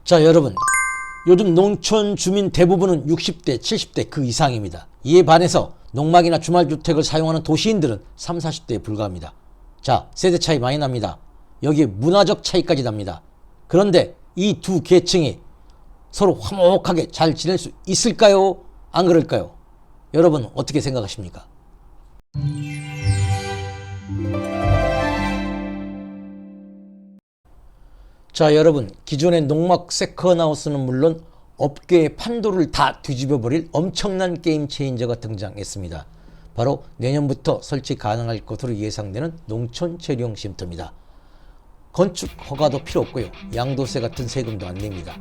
자, 여러분, 요즘 농촌 주민 대부분은 60대, 70대 그 이상입니다. 이에 반해서 농막이나 주말주택을 사용하는 도시인들은 30, 40대에 불과합니다. 자, 세대 차이 많이 납니다. 여기에 문화적 차이까지 납니다. 그런데 이 두 계층이 서로 화목하게 잘 지낼 수 있을까요? 안 그럴까요? 여러분 어떻게 생각하십니까? 자, 여러분, 기존의 농막 세컨하우스는 물론 업계의 판도를 다 뒤집어버릴 엄청난 게임 체인저가 등장했습니다. 바로 내년부터 설치 가능할 것으로 예상되는 농촌 체류용 쉼터입니다. 건축 허가도 필요 없고요. 양도세 같은 세금도 안 냅니다.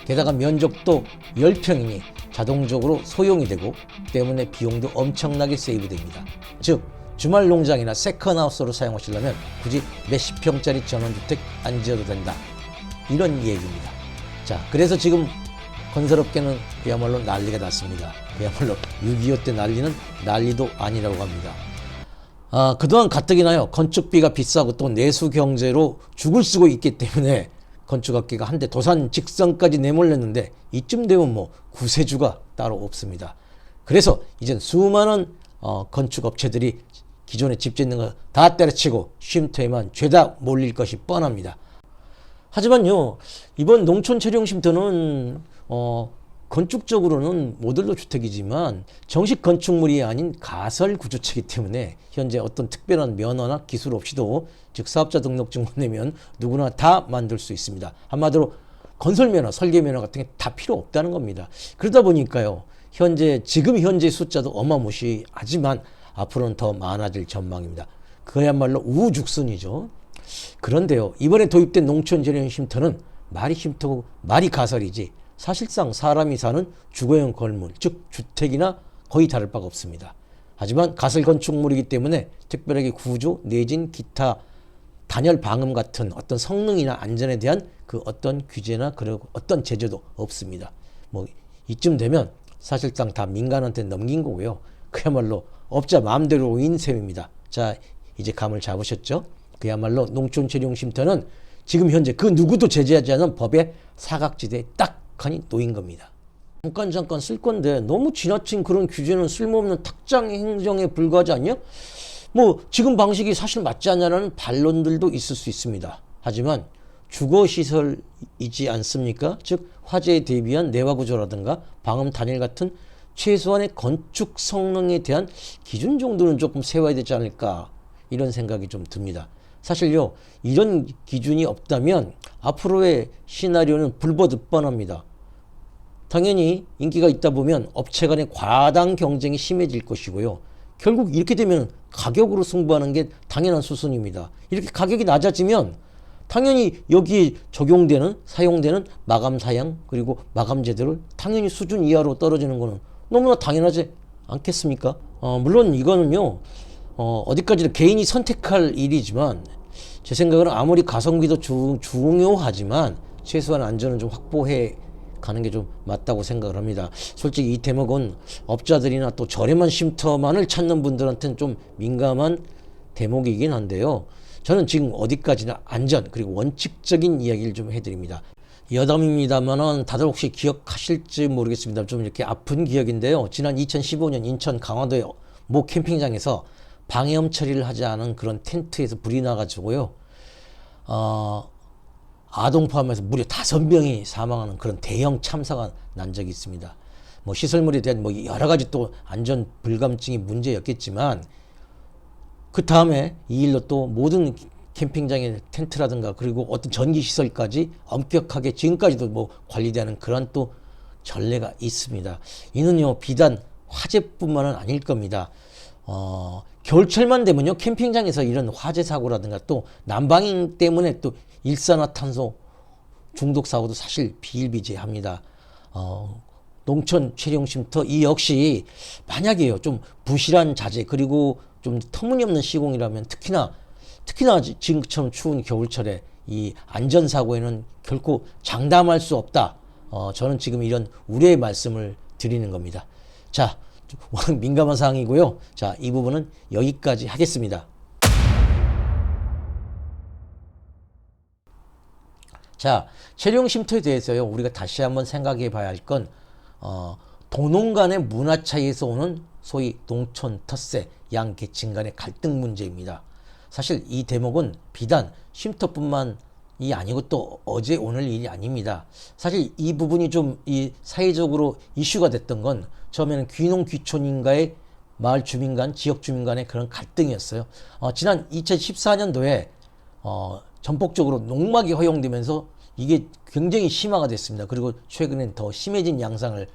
게다가 면적도 10평이니 자동적으로 소용이 되고 때문에 비용도 엄청나게 세이브됩니다. 즉 주말 농장이나 세컨하우스로 사용하시려면 굳이 몇십 평짜리 전원주택 안 지어도 된다, 이런 얘기입니다. 자, 그래서 지금 건설업계는 그야말로 난리가 났습니다. 그야말로 6.25 때 난리는 난리도 아니라고 합니다. 그동안 가뜩이나요, 건축비가 비싸고 또 내수 경제로 죽을 쓰고 있기 때문에 건축업계가 한데 도산 직선까지 내몰렸는데 이쯤 되면 뭐 구세주가 따로 없습니다. 그래서 이젠 수많은 건축업체들이 기존에 집 짓는 거 다 때려치고 쉼터에만 죄다 몰릴 것이 뻔합니다. 하지만요, 이번 농촌 체류용 쉼터는 건축적으로는 모듈러 주택이지만 정식 건축물이 아닌 가설 구조체이기 때문에 현재 어떤 특별한 면허나 기술 없이도, 즉 사업자 등록증만 내면 누구나 다 만들 수 있습니다. 한마디로 건설 면허, 설계 면허 같은 게 다 필요 없다는 겁니다. 그러다 보니까요, 지금 현재 숫자도 어마무시하지만 앞으로는 더 많아질 전망입니다. 그야말로 우후죽순이죠. 그런데요, 이번에 도입된 농촌 체류용 쉼터는 말이 쉼터고 말이 가설이지 사실상 사람이 사는 주거용 건물, 즉 주택이나 거의 다를 바가 없습니다. 하지만 가설 건축물이기 때문에 특별하게 구조 내진 기타 단열 방음 같은 어떤 성능이나 안전에 대한 그 어떤 규제나 그리고 어떤 제재도 없습니다. 뭐 이쯤 되면 사실상 다 민간한테 넘긴 거고요. 그야말로 업자 마음대로인 셈입니다. 자, 이제 감을 잡으셨죠? 그야말로 농촌 체류용 쉼터는 지금 현재 그 누구도 제재하지 않은 법의 사각지대에 딱 하니 놓인 겁니다. 잠깐 쓸 건데 너무 지나친 그런 규제는 쓸모없는 탁장 행정에 불과하지 않냐? 뭐 지금 방식이 사실 맞지 않냐라는 반론들도 있을 수 있습니다. 하지만 주거시설이지 않습니까? 즉 화재에 대비한 내화구조라든가 방음 단열 같은 최소한의 건축 성능에 대한 기준 정도는 조금 세워야 되지 않을까, 이런 생각이 좀 듭니다. 사실요, 이런 기준이 없다면 앞으로의 시나리오는 불보듯 뻔합니다. 당연히 인기가 있다 보면 업체 간의 과당 경쟁이 심해질 것이고요. 결국 이렇게 되면 가격으로 승부하는 게 당연한 수순입니다. 이렇게 가격이 낮아지면 당연히 여기에 사용되는 마감 사양 그리고 마감 제도를 당연히 수준 이하로 떨어지는 거는 너무나 당연하지 않겠습니까? 물론 이거는요, 어디까지나 개인이 선택할 일이지만 제 생각으로는 아무리 가성비도 중요하지만 최소한 안전은 좀 확보해 가는 게 좀 맞다고 생각을 합니다. 솔직히 이 대목은 업자들이나 또 저렴한 쉼터만을 찾는 분들한테는 좀 민감한 대목이긴 한데요. 저는 지금 어디까지나 안전 그리고 원칙적인 이야기를 좀 해드립니다. 여담입니다만은 다들 혹시 기억하실지 모르겠습니다. 좀 이렇게 아픈 기억인데요. 지난 2015년 인천 강화도의 모 캠핑장에서 방해엄 처리를 하지 않은 그런 텐트에서 불이 나가지고요, 아동 포함해서 무려 5명이 사망하는 그런 대형 참사가 난 적이 있습니다. 뭐 시설물에 대한 뭐 여러 가지 또 안전 불감증이 문제였겠지만 그 다음에 이 일로 또 모든 캠핑장의 텐트라든가 그리고 어떤 전기 시설까지 엄격하게 지금까지도 뭐 관리되는 그런 또 전례가 있습니다. 이는요, 비단 화재뿐만은 아닐 겁니다. 겨울철만 되면요, 캠핑장에서 이런 화재 사고라든가 또 난방인 때문에 또 일산화탄소 중독 사고도 사실 비일비재합니다. 농촌 체류용 쉼터 이 역시 만약에요, 좀 부실한 자재 그리고 좀 터무니없는 시공이라면 특히나 지금처럼 추운 겨울철에 이 안전사고에는 결코 장담할 수 없다. 저는 지금 이런 우려의 말씀을 드리는 겁니다. 자, 워낙 민감한 사항이고요. 자, 이 부분은 여기까지 하겠습니다. 자, 채용 쉼터에 대해서요, 우리가 다시 한번 생각해 봐야 할 건, 도농 간의 문화 차이에서 오는 소위 농촌 텃세, 양 계층 간의 갈등 문제입니다. 사실 이 대목은 비단 쉼터뿐만이 아니고 또 어제 오늘 일이 아닙니다. 사실 이 부분이 좀 이 사회적으로 이슈가 됐던 건 처음에는 귀농 귀촌인가의 마을 주민 간, 지역 주민 간의 그런 갈등이었어요. 지난 2014년도에 전폭적으로 농막이 허용되면서 이게 굉장히 심화가 됐습니다. 그리고 최근엔 더 심해진 양상을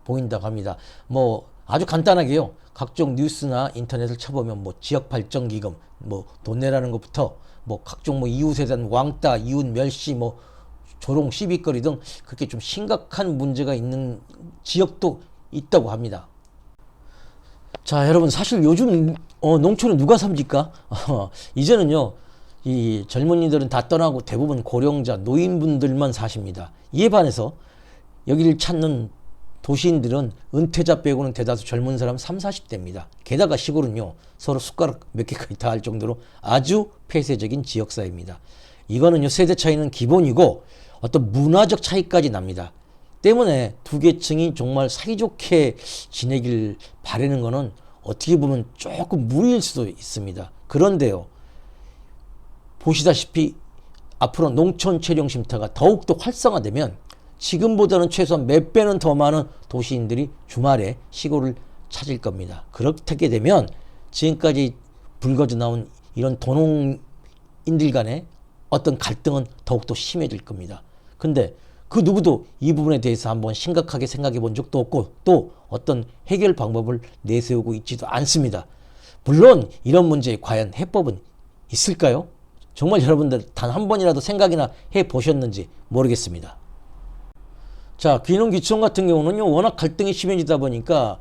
보인다고 합니다. 뭐 아주 간단하게요. 각종 뉴스나 인터넷을 쳐보면 뭐 지역 발전 기금, 뭐 돈 내라는 것부터 뭐 각종 뭐 이웃에 대한 왕따, 이웃 멸시, 뭐 조롱, 시비거리 등 그렇게 좀 심각한 문제가 있는 지역도 있다고 합니다. 자, 여러분 사실 요즘 농촌에 누가 삽니까? 이제는요. 이 젊은이들은 다 떠나고 대부분 고령자, 노인분들만 사십니다. 이에 반해서 여기를 찾는 도시인들은 은퇴자 빼고는 대다수 젊은 사람 3, 40대입니다. 게다가 시골은요. 서로 숟가락 몇 개까지 다 할 정도로 아주 폐쇄적인 지역사회입니다. 이거는요. 세대 차이는 기본이고 어떤 문화적 차이까지 납니다. 때문에 두 계층이 정말 사이좋게 지내길 바라는 거는 어떻게 보면 조금 무리일 수도 있습니다. 그런데요. 보시다시피 앞으로 농촌 채용 쉼터가 더욱더 활성화되면 지금보다는 최소한 몇 배는 더 많은 도시인들이 주말에 시골을 찾을 겁니다. 그렇게 되면 지금까지 불거져 나온 이런 도농인들 간의 어떤 갈등은 더욱더 심해질 겁니다. 근데 그 누구도 이 부분에 대해서 한번 심각하게 생각해 본 적도 없고 또 어떤 해결 방법을 내세우고 있지도 않습니다. 물론 이런 문제에 과연 해법은 있을까요? 정말 여러분들 단 한 번이라도 생각이나 해보셨는지 모르겠습니다. 자, 귀농 귀촌 같은 경우는요, 워낙 갈등이 심해지다 보니까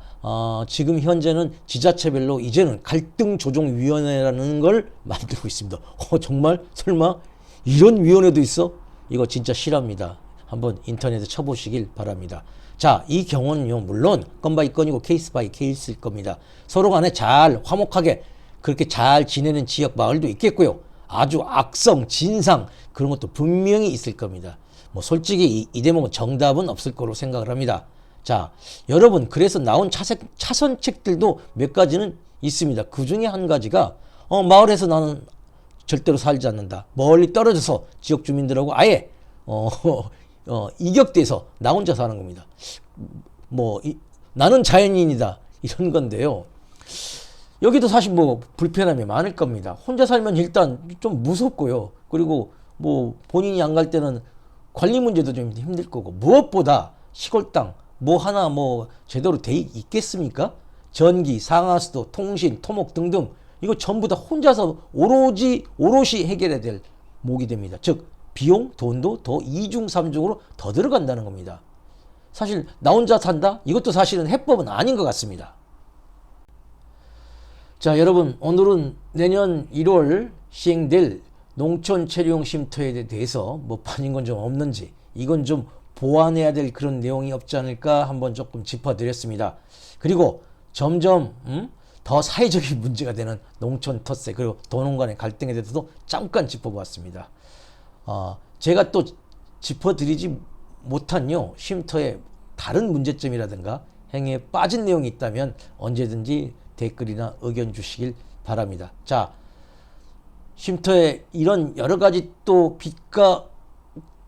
지금 현재는 지자체별로 이제는 갈등조정위원회라는 걸 만들고 있습니다. 정말 설마 이런 위원회도 있어? 이거 진짜 실합니다. 한번 인터넷에 쳐보시길 바랍니다. 자, 이 경우는요, 물론 건 바이 건이고 케이스 바이 케이스일 겁니다. 서로 간에 잘 화목하게 그렇게 잘 지내는 지역 마을도 있겠고요. 아주 악성, 진상 그런 것도 분명히 있을 겁니다. 뭐 솔직히 이 대목은 정답은 없을 거로 생각을 합니다. 자, 여러분 그래서 나온 차선책들도 몇 가지는 있습니다. 그 중에 한 가지가 마을에서 나는 절대로 살지 않는다. 멀리 떨어져서 지역 주민들하고 아예 이격돼서 나 혼자 사는 겁니다. 나는 자연인이다 이런 건데요. 여기도 사실 뭐 불편함이 많을 겁니다. 혼자 살면 일단 좀 무섭고요. 그리고 뭐 본인이 안 갈 때는 관리 문제도 좀 힘들 거고 무엇보다 시골 땅 뭐 하나 뭐 제대로 돼 있겠습니까? 전기, 상하수도, 통신, 토목 등등 이거 전부 다 혼자서 오롯이 해결해야 될 목이 됩니다. 즉 비용, 돈도 더 이중 삼중으로 더 들어간다는 겁니다. 사실 나 혼자 산다? 이것도 사실은 해법은 아닌 것 같습니다. 자, 여러분 오늘은 내년 1월 시행될 농촌 채용 쉼터에 대해서 뭐 빠진 건 좀 없는지 이건 좀 보완해야 될 그런 내용이 없지 않을까 한번 조금 짚어드렸습니다. 그리고 점점 더 사회적인 문제가 되는 농촌 텃세 그리고 도농 간의 갈등에 대해서도 잠깐 짚어보았습니다. 제가 또 짚어드리지 못한요 쉼터의 다른 문제점이라든가 행위에 빠진 내용이 있다면 언제든지 댓글이나 의견 주시길 바랍니다. 자, 쉼터에 이런 여러 가지 또 빛과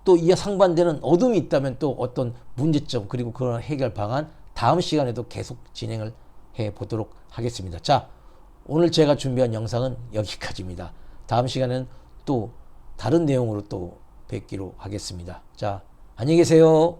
또 이에 상반되는 어둠이 있다면 또 어떤 문제점 그리고 그런 해결 방안 다음 시간에도 계속 진행을 해 보도록 하겠습니다. 자, 오늘 제가 준비한 영상은 여기까지입니다. 다음 시간에는 또 다른 내용으로 또 뵙기로 하겠습니다. 자, 안녕히 계세요.